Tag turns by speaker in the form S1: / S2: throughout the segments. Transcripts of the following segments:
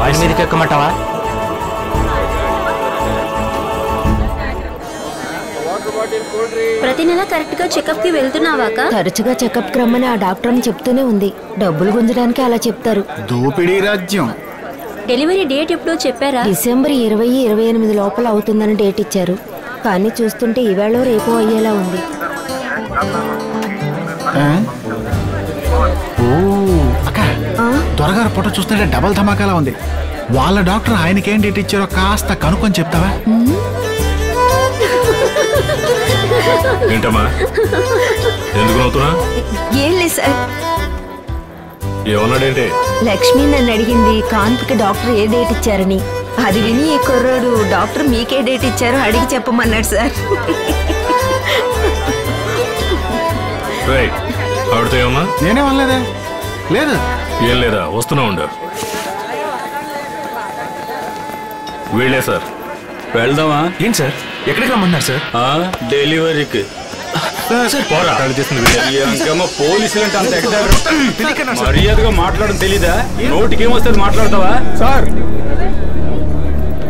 S1: ఆయన మీదకి ఎక్కమంటావా?
S2: ప్రతి నెల కరెక్ట్ గా చెకప్ కి వెళ్తున్నావాక?
S3: తరచుగా చెకప్ కి రమ్మని ఆ డాక్టర్ అని చెప్తూనే ఉంది. డబ్బులు గుంజడానికి అలా చెప్తారు.
S4: దోపిడీ రాజ్యం.
S2: డెలివరీ డేట్ ఎప్పుడో చెప్పారా?
S3: డిసెంబర్ 20-28 లోపల అవుతుందని డేట్ ఇచ్చారు. కానీ చూస్తుంటే ఈవేళ రేపు అయ్యేలా ఉంది.
S4: త్వరగా ఫోటో చూస్తుంటే డబల్ ధమాకాలా ఉంది. వాళ్ళ డాక్టర్ ఆయనకేం డేట్ ఇచ్చారో కాస్త కనుక్కొని చెప్తావా?
S5: ఏంటమ్మా ఎందుకు నవ్వుతున్నా?
S3: ఏం లేదు సార్.
S5: ఏమన్నాడేంటి?
S3: లక్ష్మి నన్ను అడిగింది కాన్పుకి డాక్టర్ ఏ డేట్ ఇచ్చారని. అది విని ఈ కుర్రాడు డాక్టర్ మీకే డేట్ ఇచ్చారో అడిగి చెప్పమన్నాడు సార్.
S5: ఆవిడతో ఏమన్నా?
S4: నేనే వనలేదే. లేదు.
S5: ఏం లేదా? వస్తున్నా ఉండు. వీళ్ళే సార్.
S6: వెళ్దామా?
S1: ఏంటి సార్ ఎక్కడికి రమ్మన్నారు సార్?
S6: డెలివరీకి. పోలీసులంటే అంత మర్యాదగా మాట్లాడడం తెలీదా? నోటికి ఏమొస్తుంది మాట్లాడతావా?
S1: Sir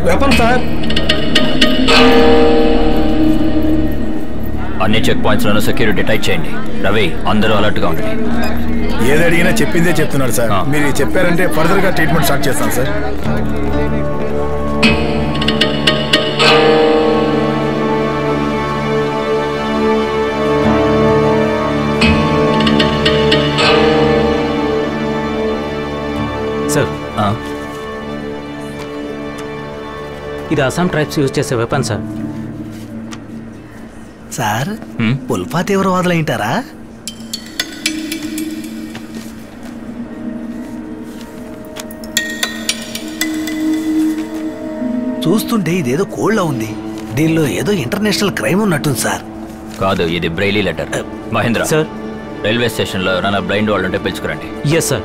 S1: weapon sir.
S7: అన్ని చెక్ పాయింట్స్ లోనూ సెక్యూరిటీ టైట్ చేయండి. రవి అందరూ అలర్ట్ గా ఉండండి.
S4: ఏది అడిగినా చెప్పిందే చెప్తున్నారు సార్. మీరు చెప్పారంటే ఫర్దర్ గా ట్రీట్మెంట్ స్టార్ట్ చేస్తాం సార్.
S1: సార్ ఇది అస్సాం ట్రైబ్స్ యూజ్ చేసే వెపన్ సార్.
S8: సార్ ఉల్ఫా తీవ్రవాదులు అయింటారా? చూస్తుంటే ఇదేదో కోళ్ళ ఉంది. దీనిలో ఏదో ఇంటర్నేషనల్ క్రైమ్ ఉన్నట్టుంది సార్.
S7: కాదు, ఇది Braille letter. Mahendra
S1: sir,
S7: railway station లో ఎవరైనా బ్లైండ్ వాళ్ళు ఉంటే పిలుచుకురండి.
S1: Yes sir.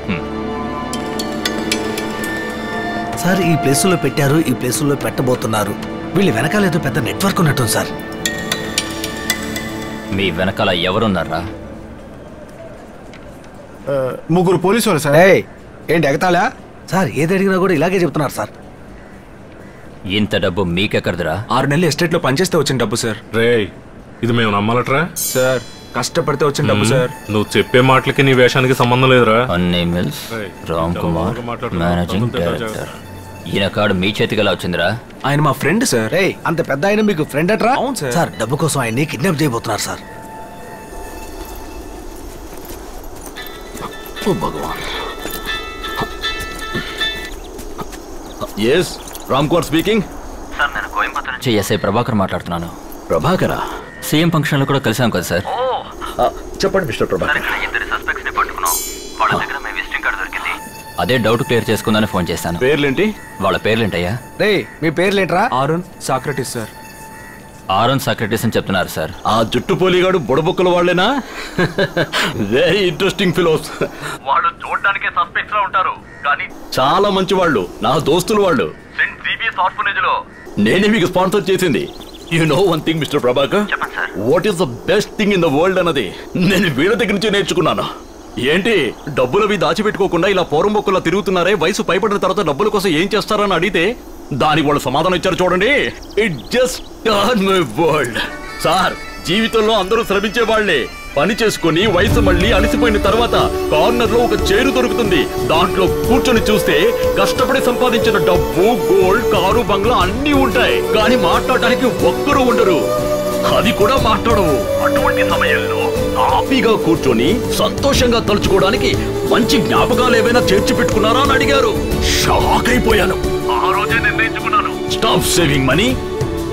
S8: సార్ ఈ ప్లేసుల్లో పెట్టారు, ఈ ప్లేసుల్లో పెట్టబోతున్నారు. వీళ్ళు వెనకాల ఏదో పెద్ద నెట్వర్క్ ఉన్నట్టుంది సార్.
S7: మీ వెనకాల ఎవరున్నారా?
S4: ముగ్గురు పోలీసు వాళ్ళు సార్.
S8: ఏంటి ఎగతాళా? సార్ ఏది అడిగినా కూడా ఇలాగే చెప్తున్నారు సార్.
S7: ఇంత డబ్బు మీకెక్కడదురా?
S1: 6 నెలలు ఎస్టేట్ లో పనిచేస్తే వచ్చిన డబ్బు సార్.
S5: ఇది మేము నమ్మాలట్రా?
S1: సార్ కష్టపడితే వచ్చిన డబ్బు సార్.
S5: నువ్వు చెప్పే మాటలకి నీ వేషానికి సంబంధం లేదురా.
S7: అన్నీ mills Ram Kumar managing director. ఈయన కార్డు మీ చేతికి ఎలా వచ్చిందిరా?
S1: ఆయన మా ఫ్రెండ్ సార్.
S8: అంత పెద్ద ఆయన మీకు ఫ్రెండ్ అట్రా?
S1: అవును సార్.
S8: సార్ డబ్బు కోసం ఆయన్ని కిడ్నాప్ చేయబోతున్నారు సార్.
S7: ఓ భగవాన్.
S6: S Ram Kumar speaking.
S7: Sir నేను కోయంబత్తూర్ నుంచి ఎస్ఐ ప్రభాకర్ మాట్లాడుతున్నాను.
S6: ప్రభాకరా?
S7: సీఎం ఫంక్షన్ లో కూడా కలిసాం కదా సార్.
S6: చెప్పండి మిస్టర్ ప్రభాకర్.
S7: ఇద్దరు సస్పెక్ట్స్ ని పట్టుకున్నాం. వాళ్ళ దగ్గర మీ విజిటింగ్ కార్డు దొరికింది. అదే డౌట్ క్లియర్ చేసుకుందని ఫోన్ చేశాను.
S6: పేర్లేంటి?
S7: వాళ్ళ పేర్లేంటయ్యా?
S8: మీ పేర్లేంట్రా?
S1: Arun Socrates sir.
S7: Arun Socrates అని చెప్తున్నారు సార్.
S6: ఆ జుట్టు పోలిగాడు బుడబుక్కల వాళ్ళేనా? Very interesting fellows. వాళ్ళు చూడడానికే సస్పెక్ట్స్ లా ఉంటారు కానీ చాలా మంచి వాళ్ళు. నా దోస్తులు వాళ్ళు. సెంట్ జీబీఎస్ ఆర్ఫనేజ్ లో నేనే మీకు స్పాన్సర్ చేసింది. You know one thing mister Prabhakar, what is the best thing in the world అన్నది నేను వీళ్ళ దగ్గర నుంచి నేర్చుకున్నాను. ఏంటి డబ్బులవి దాచిపెట్టుకోకుండా ఇలా పూర్వం బొక్కులా తిరుగుతున్నారే, వయసు పైపడిన తర్వాత డబ్బుల కోసం ఏం చేస్తారని అడిగితే దానికి వాళ్ళు సమాధానం ఇచ్చారు చూడండి. It just turn my world. Sir జీవితంలో అందరూ శ్రమించే వాళ్లే. పని చేసుకుని వయసు మళ్ళీ అలసిపోయిన తర్వాత కార్నర్ లో ఒక చైరు దొరుకుతుంది. దాంట్లో కూర్చొని చూస్తే కష్టపడి సంపాదించిన డబ్బు, గోల్డ్, కారు, బంగ్లా అన్ని ఉంటాయి. కానీ మాట్లాడడానికి ఒక్కరు ఉండరు. అది కూడా మాట్లాడవు. అటువంటి సమయంలో హ్యాపీగా కూర్చొని సంతోషంగా తలుచుకోవడానికి మంచి జ్ఞాపకాలు ఏవైనా చేర్చి పెట్టుకున్నారా అని అడిగారు. షాక్ అయిపోయాను. ఆ రోజే నిర్ణయించుకున్నాను, stop saving money,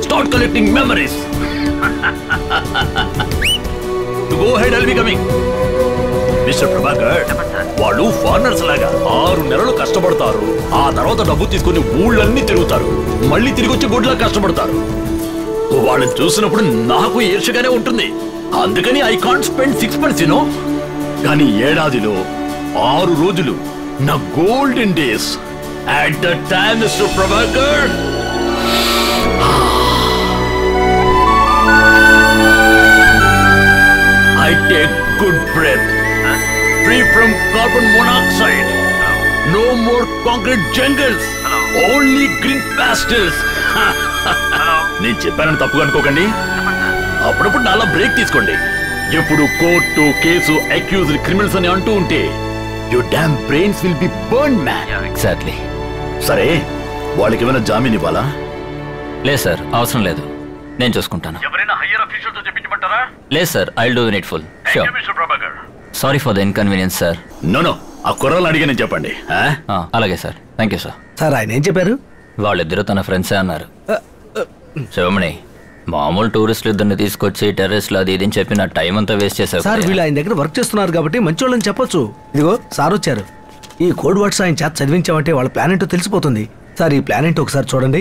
S6: start collecting memories. Go ahead, I'll be coming. Mister Prabhakar, వాళ్ళు ఫారినర్స్ లాగా 6 నెలలు కష్టపడతారు. ఆ తర్వాత డబ్బు తీసుకుని ఊళ్ళన్నీ తిరుగుతారు. మళ్ళీ తిరిగి వచ్చి గుడ్లా కష్టపడతారు. వాళ్ళని చూసినప్పుడు నాకు ఈర్ష్యగానే ఉంటుంది. అందుకని I can't spend 6 months, you know. కానీ ఏడాదిలో 6 రోజులు నా golden days. At that time, mister Prabhakar, I take good breath, free from carbon monoxide. No more concrete jungles. Only green pastors. నేను చెప్పానని తప్పుగా అనుకోకండి. అప్పుడప్పుడు నాలా బ్రేక్ తీసుకోండి. ఎప్పుడు కోర్టు కేసు అక్యూజ్డ్ క్రిమినల్స్ అని అంటూ ఉంటే your damn brains will be burn man.
S7: Exactly.
S6: సరే, వాళ్ళకి ఏమైనా జామీన్ ఇవ్వాలా?
S7: లేదు సార్, అవసరం లేదు, నేను చూసుకుంటాను.
S6: ఎవరైనా హైయర్ అఫీషియల్ తో చెప్పించమంటారా?
S7: లేదు sir, I will do the needful. Sure. Sorry for the inconvenience sir.
S6: No, ఆ కుర్రాళ్ళు అడిగానే చెప్పండి.
S7: అలాగే sir, thank you sir.
S8: Sir ఆయన ఏం చెప్పారు?
S7: వాళ్ళిద్దరూ తన ఫ్రెండ్సే అన్నారు. శివమణి, మామూలు టూరిస్టులు ఇద్దరిని తీసుకొచ్చి టెర్రస్లో అది ఇది అని చెప్పి నా టైం అంతా వేస్ట్ చేశారు.
S8: సార్ వీళ్ళు ఆయన దగ్గర వర్క్ చేస్తున్నారు కాబట్టి మంచి వాళ్ళని చెప్పొచ్చు. ఇదిగో సార్ వచ్చారు. ఈ కోడ్ వర్డ్స్ ఆయన చేత చదివించామంటే వాళ్ళ ప్లాన్ ఏంటో తెలిసిపోతుంది. సార్ ఈ ప్లాన్ ఏంటో ఒకసారి చూడండి.